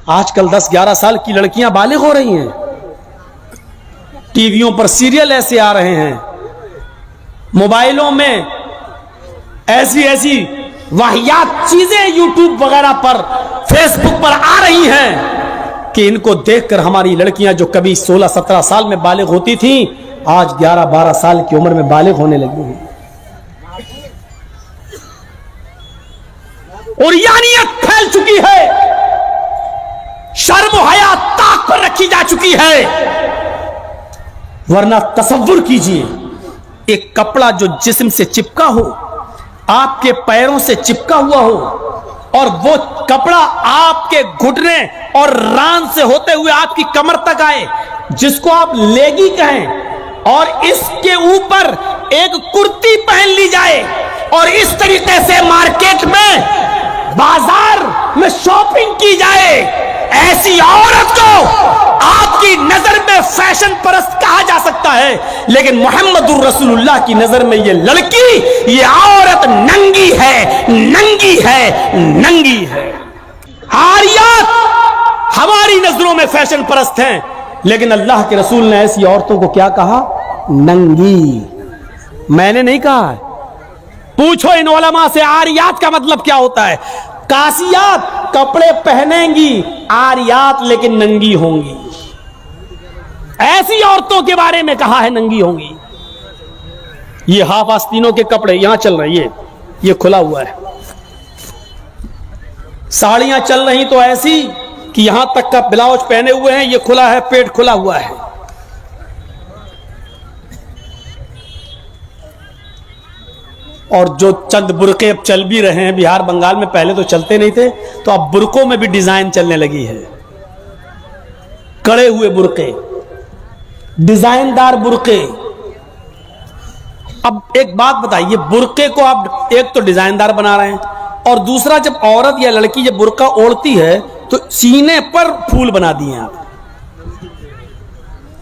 آج کل 10-11 سال کی لڑکیاں بالغ ہو رہی ہیں، ٹی ویوں پر سیریل ایسے آ رہے ہیں، موبائلوں میں ایسی واہیات چیزیں یوٹیوب وغیرہ پر فیس بک پر آ رہی ہیں کہ ان کو دیکھ کر ہماری لڑکیاں جو کبھی 16-17 سال میں بالغ ہوتی تھیں آج 11-12 سال کی عمر میں بالغ ہونے لگی ہیں۔ اور یعنیت پھیل چکی ہے، شرم و حیا طاق پر رکھی جا چکی ہے۔ ورنہ تصور کیجئے ایک کپڑا جو جسم سے چپکا ہو، آپ کے پیروں سے چپکا ہوا ہو، اور وہ کپڑا آپ کے گھٹنے اور ران سے ہوتے ہوئے آپ کی کمر تک آئے، جس کو آپ لیگی کہیں، اور اس کے اوپر ایک کرتی پہن لی جائے اور اس طریقے سے مارکیٹ میں بازار میں شاپنگ کی جائے، ایسی عورت کو آپ کی نظر میں فیشن پرست کہا جا سکتا ہے، لیکن محمد الرسول اللہ کی نظر میں یہ لڑکی، یہ عورت ننگی ہے، ننگی ہے، ننگی ہے۔ عاریات ہماری نظروں میں فیشن پرست ہیں، لیکن اللہ کے رسول نے ایسی عورتوں کو کیا کہا؟ ننگی۔ میں نے نہیں کہا ہے، پوچھو ان علماء سے عاریات کا مطلب کیا ہوتا ہے۔ کاسیات کپڑے پہنیں گی، عاریات لیکن ننگی ہوں گی۔ ایسی عورتوں کے بارے میں کہا ہے ننگی ہوں گی۔ یہ ہاف آستینوں کے کپڑے یہاں چل رہے ہیں، یہ کھلا ہوا ہے۔ ساڑیاں چل رہی تو ایسی کہ یہاں تک کا بلاؤز پہنے ہوئے ہیں، یہ کھلا ہے، پیٹ کھلا ہوا ہے۔ اور جو چند برقعے اب چل بھی رہے ہیں بہار بنگال میں، پہلے تو چلتے نہیں تھے، تو اب برقعوں میں بھی ڈیزائن چلنے لگی ہے، کڑے ہوئے برقعے، ڈیزائن دار برقعے۔ اب ایک بات بتائیے، برقعے کو آپ ایک تو ڈیزائن دار بنا رہے ہیں، اور دوسرا جب عورت یا لڑکی جب برقع اوڑھتی ہے تو سینے پر پھول بنا دیے آپ۔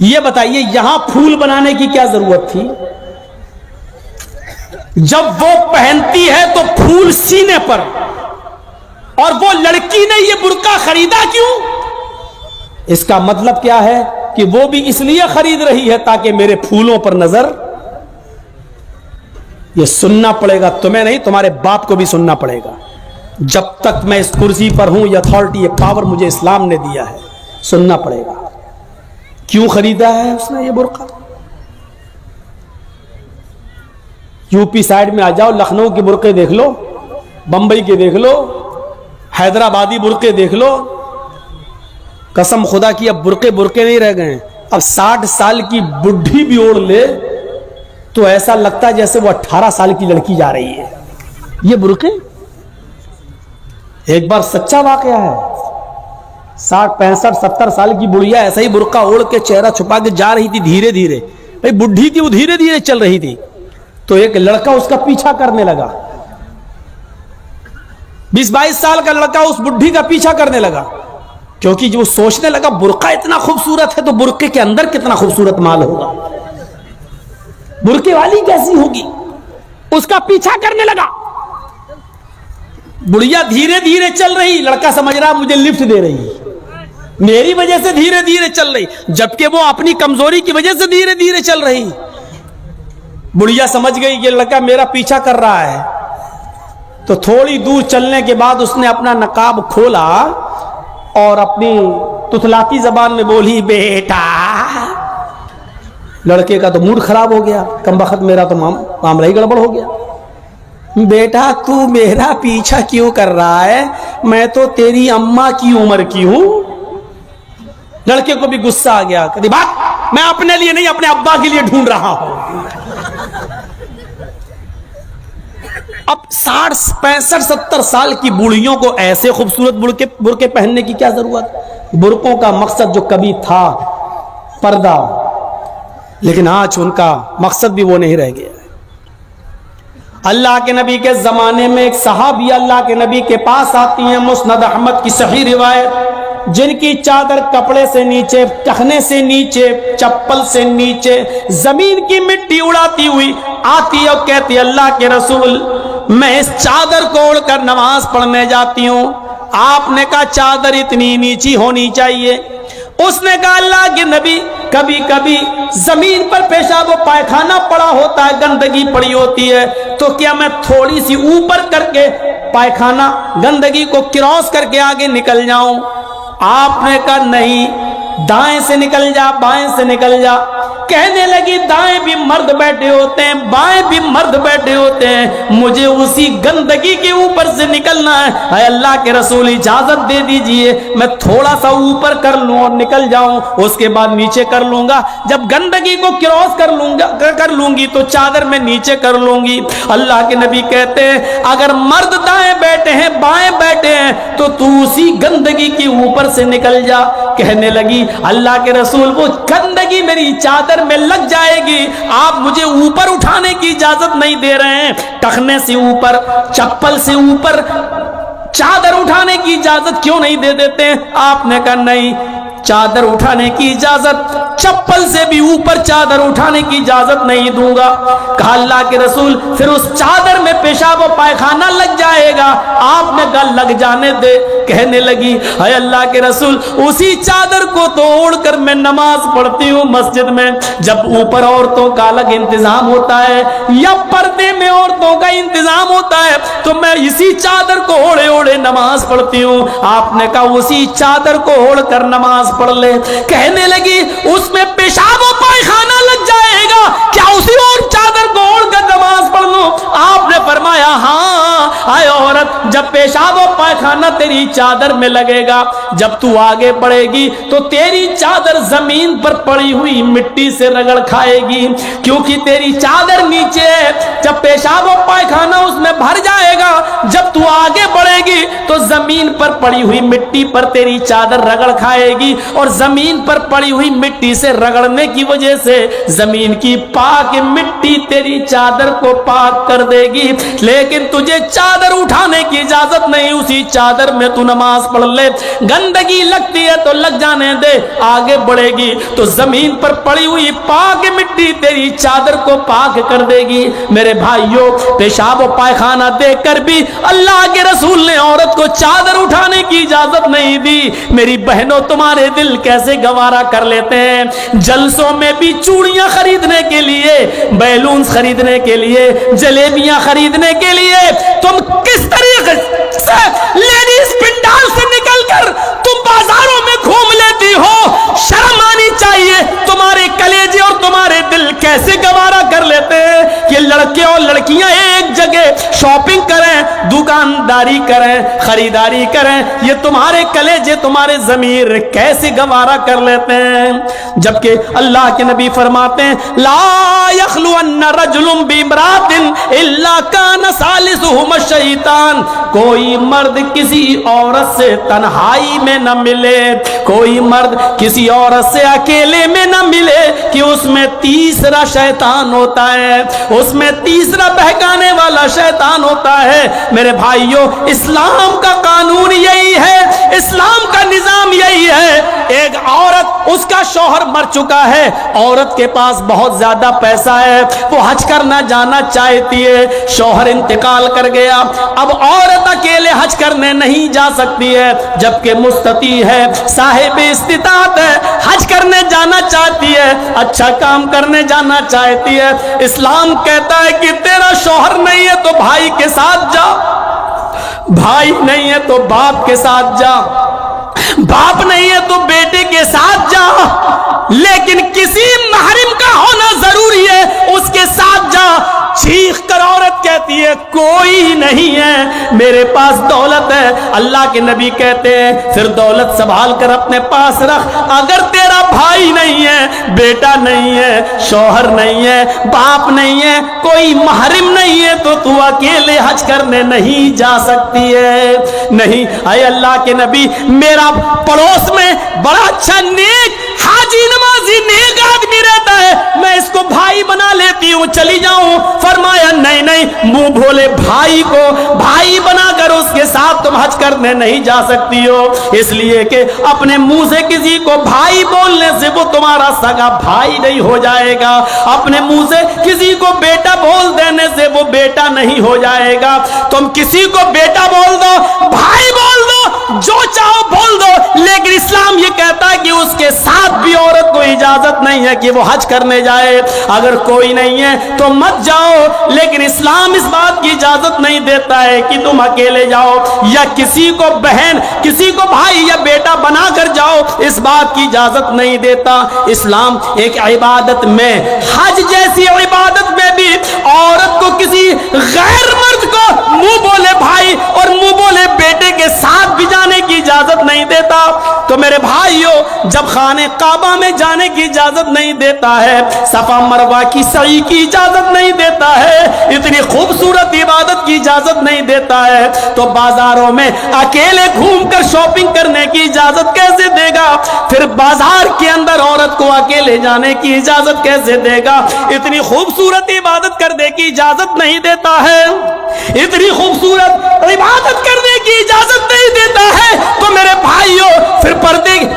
یہ بتائیے یہاں پھول بنانے کی کیا ضرورت تھی؟ جب وہ پہنتی ہے تو پھول سینے پر، اور وہ لڑکی نے یہ برقع خریدا کیوں؟ اس کا مطلب کیا ہے کہ وہ بھی اس لیے خرید رہی ہے تاکہ میرے پھولوں پر نظر۔ یہ سننا پڑے گا، تمہیں نہیں، تمہارے باپ کو بھی سننا پڑے گا۔ جب تک میں اس کرسی پر ہوں، یہ اتھارٹی، یہ پاور مجھے اسلام نے دیا ہے، سننا پڑے گا۔ کیوں خریدا ہے اس نے یہ برقع؟ یو پی سائڈ میں آ جاؤ، لکھنؤ کے برقعے دیکھ لو، بمبئی کے دیکھ لو، حیدرآبادی برقعے دیکھ لو، قسم خدا کی اب برقعے نہیں رہ گئے۔ اب 60 سال کی بڈھی بھی اوڑھ لے تو ایسا لگتا ہے جیسے وہ 18 سال کی لڑکی جا رہی ہے۔ یہ برقعے ایک بار سچا واقعہ ہے، 60 65 70 سال کی بڑھیا ایسا ہی برقع اوڑھ کے چہرہ چھپا کے جا رہی تھی دھیرے دھیرے، بھائی بڈھی تھی وہ دھیرے دھیرے چل رہی تھی، تو ایک لڑکا اس کا پیچھا کرنے لگا، 20-22 سال کا لڑکا اس بڈھی کا پیچھا کرنے لگا، کیونکہ جو سوچنے لگا برقع اتنا خوبصورت ہے تو برقعے کے اندر کتنا خوبصورت مال ہوگا، برقعے والی کیسی ہوگی، اس کا پیچھا کرنے لگا۔ بڑھیا دھیرے دھیرے چل رہی، لڑکا سمجھ رہا مجھے لفٹ دے رہی، میری وجہ سے دھیرے دھیرے چل رہی، جبکہ وہ اپنی کمزوری کی وجہ سے دھیرے دھیرے چل رہی۔ بڑھیا سمجھ گئی یہ لڑکا میرا پیچھا کر رہا ہے، تو تھوڑی دور چلنے کے بعد اس نے اپنا نقاب کھولا اور اپنی تتلاتی زبان میں بولی، بیٹا۔ لڑکے کا تو موڈ خراب ہو گیا، کم بخت میرا تو معاملہ ہی گڑبڑ ہو گیا۔ بیٹا تو میرا پیچھا کیوں کر رہا ہے؟ میں تو تیری اماں کی عمر کی ہوں۔ لڑکے کو بھی غصہ آ گیا، کہتی بات میں اپنے لیے نہیں اپنے ابا کے لیے ڈھونڈ رہا ہوں۔ اب 60 65 70 سال کی بوڑھیوں کو ایسے خوبصورت برقعے پہننے کی کیا ضرورت؟ برقعوں کا مقصد جو کبھی تھا پردہ، لیکن آج ان کا مقصد بھی وہ نہیں رہ گیا۔ اللہ کے نبی کے زمانے میں ایک صحابیہ اللہ کے نبی کے پاس آتی ہیں، مسند احمد کی صحیح روایت، جن کی چادر کپڑے سے نیچے، ٹخنے سے نیچے، چپل سے نیچے زمین کی مٹی اڑاتی ہوئی آتی اور کہتی اللہ کے رسول میں اس چادر کو اوڑھ کر نماز پڑھنے جاتی ہوں، آپ نے کہا चादर इतनी नीची होनी चाहिए। उसने कहा अल्लाह के नबी कभी कभी जमीन पर पेशाब व पायखाना पड़ा होता है, गंदगी पड़ी होती है, तो क्या मैं थोड़ी सी ऊपर करके पायखाना गंदगी को क्रॉस करके आगे निकल जाऊं? आपने कहा नहीं, दाएं से निकल जा, बाएं से निकल जा। कहने लगी दाएं भी मर्द बैठे होते हैं, बाएं भी मर्द बैठे होते हैं, मुझे उसी गंदगी के ऊपर से निकलना है। अल्लाह के रसूल इजाजत दे दीजिए, मैं थोड़ा सा ऊपर कर लूं और निकल जाऊं, उसके बाद नीचे कर लूंगा। जब गंदगी को क्रॉस कर लूंगी तो चादर में नीचे कर लूंगी। अल्लाह के नबी कहते हैं अगर मर्द दाएं बैठे हैं, बाएं बैठे हैं, तो तू उसी गंदगी के ऊपर से निकल जा। कहने लगी अल्लाह के रसूल वो गंदगी मेरी चादर में लग जाएगी, आप मुझे ऊपर उठाने की इजाजत नहीं दे रहे हैं, टखने से ऊपर, चप्पल से ऊपर चादर उठाने की इजाजत क्यों नहीं दे देते हैं? आपने कहा नहीं, चादर उठाने की इजाजत, चप्पल से भी ऊपर चादर उठाने की इजाजत नहीं दूंगा। कहा अल्लाह के रसूल फिर उस चादर में पेशाब और पायखाना लग जाएगा। आपने कहा लग जाने दे। कहने लगी है अल्लाह के रसूल उसी चादर को तोड़ कर मैं नमाज पढ़ती हूँ मस्जिद में। जब ऊपर औरतों का अलग इंतजाम होता है या पर्दे में औरतों का इंतजाम होता है, तो मैं इसी चादर को ओढ़े ओढ़े नमाज पढ़ती हूँ। आपने कहा उसी चादर को ओढ़ कर नमाज पढ़ ले। कहने लगी उसमें पेशाब और पायखाना लग जाएगा, क्या उसी और चादर को ओढ़ कर नमाज पढ़ लूं? आपने फरमाया हाँ। आए औरत, जब पेशाब और पायखाना तेरी चादर में लगेगा, जब तू आगे बढ़ेगी तो तेरी चादर जमीन पर पड़ी हुई मिट्टी से रगड़ खाएगी, क्योंकि तेरी चादर नीचे है। जब पेशाब और पायखाना उसमें भर जाएगा, जब तू आगे बढ़ेगी तो जमीन पर पड़ी हुई मिट्टी पर तेरी चादर रगड़ खाएगी, और जमीन पर पड़ी हुई मिट्टी से रगड़ने की वजह से जमीन की पाक मिट्टी तेरी चादर को पाक कर देगी। लेकिन तुझे चादर उठाने की इजाजत नहीं, उसी चादर में तू नमाज पढ़ ले। गंदगी लगती है तो लग जाने दे, आगे बढ़ेगी तो जमीन पर पड़ी हुई पाक मिट्टी तेरी चादर को पाक कर देगी। मेरे भाइयों, पेशाब और पायखाना देखकर भी अल्लाह के रसूल ने औरत को चादर उठाने की इजाजत नहीं दी। मेरी बहनों, तुम्हारे दिल कैसे गवारा कर लेते हैं। जलसों में भी चूड़ियां खरीदने के लिए, बैलून्स खरीदने के लिए, जलेबियां खरीदने के लिए तुम किस तरीके से लेडीज पिंडाल से निकलकर तुम बाजारों में घूम लेती हो। शर्म आनी चाहिए। तुम्हारे कलेजे और तुम्हारे दिल कैसे गवारा कर लेते हैं कि लड़के और लड़कियां एक जगह शॉपिंग करें, दुकानदारी करें, खरीदारी करें। ये तुम्हारे कलेजे, तुम्हारे ज़मीर कैसे गवारा कर लेते हैं। जबकि अल्लाह के नबी फरमाते हैं ला यखलुअन्न रजुलुन बिमरातिन इल्ला कान सालिसुहुम शैतान। कोई मर्द किसी औरत से तन्हाई में न मिले, कोई मर्द किसी औरत से अकेले में न मिले कि उसमें तीसरा शैतान होता है, उसमें तीसरा बहकाने वाला शैतान होता है। मेरे भाइयों, इस्लाम का कानून यही है, इस्लाम का निजाम यही है। एक औरत, उसका शौहर मर चुका है, औरत के पास बहुत ज्यादा पैसा है, वो हज करना जाना चाहती है, शौहर इंतकाल कर गया, अब औरत अकेले हज करने नहीं जा सकती है, जबकि मुस्तती है, साहिब इस्तिताअत है, हज करने जाना चाहती है, अच्छा काम करने जाना चाहती है। इस्लाम कहता है कि तेरा शौहर नहीं है तो भाई के साथ जा, भाई नहीं है तो बाप के साथ जा, बाप नहीं है तो बेटे के साथ जा, लेकिन किसी महरिम का होना जरूरी है, उसके साथ जा। चीख कर औरत कहती है कोई नहीं है, मेरे पास दौलत है। अल्लाह के नबी कहते हैं फिर दौलत संभाल कर अपने पास रख। अगर तेरा भाई नहीं है, बेटा नहीं है, शौहर नहीं है, बाप नहीं है, कोई महरिम नहीं है, तो तू अकेले हज करने नहीं जा सकती है। नहीं, अय अल्लाह के नबी, मेरा पड़ोस में बड़ा अच्छा नेक हाजी नमाजी नेक आदमी रहता है, मैं इसको भाई बना लेती हूँ, चली जाऊं। फरमाया नहीं नहीं, मुंह भोले भाई को भाई बनाकर उसके साथ तुम हज करने नहीं जा सकती हो, इसलिए कि अपने मुंह से किसी को भाई बोलने से वो तुम्हारा सगा भाई नहीं हो जाएगा, अपने मुंह से किसी को बेटा बोल देने से वो बेटा नहीं हो जाएगा। तुम किसी को बेटा बोल दो, भाई बोल दो, जो चाहो बोल दो, लेकिन इस्लाम ये कहता है कि उसके साथ भी औरत को इजाजत नहीं है कि वो हज करने जाए। अगर कोई नहीं है तो मत जाओ, लेकिन इस्लाम इस बात की इजाजत नहीं देता है कि तुम अकेले जाओ या किसी को बहन, किसी को भाई या बेटा बनाकर जाओ, इस बात की इजाजत नहीं देता। इस्लाम एक इबादत में, हज जैसी इबादत में भी औरत को किसी गैर मर्द को मुंह बोले भाई और मुंह बोले बेटे के साथ भी जाने की इजाजत नहीं देता। तो मेरे भाइयों, जब खाने काबा में जाने की इजाजत नहीं देता है, सफा मरवा की सई की इजाजत नहीं देता है, इतनी खूबसूरत इबादत की इजाजत नहीं देता है, तो बाजारों में अकेले घूमकर शॉपिंग करने की इजाजत कैसे देगा? फिर बाजार के अंदर औरत को अकेले जाने की इजाजत कैसे देगा? इतनी खूबसूरत इबादत करने की इजाजत नहीं देता है, इतनी खूबसूरत इबादत करने की इजाजत नहीं देता है, तो मेरे भाइयों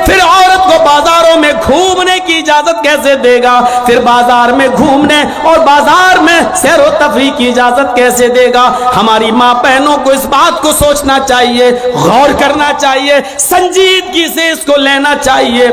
फिर औरत को बाजारों में घूमने की इजाजत कैसे देगा? फिर बाजार में घूमने और बाजार में सैर व तफरीह की इजाजत कैसे देगा? हमारी माँ बहनों को इस बात को सोचना चाहिए, गौर करना चाहिए, संजीदगी से इसको लेना चाहिए।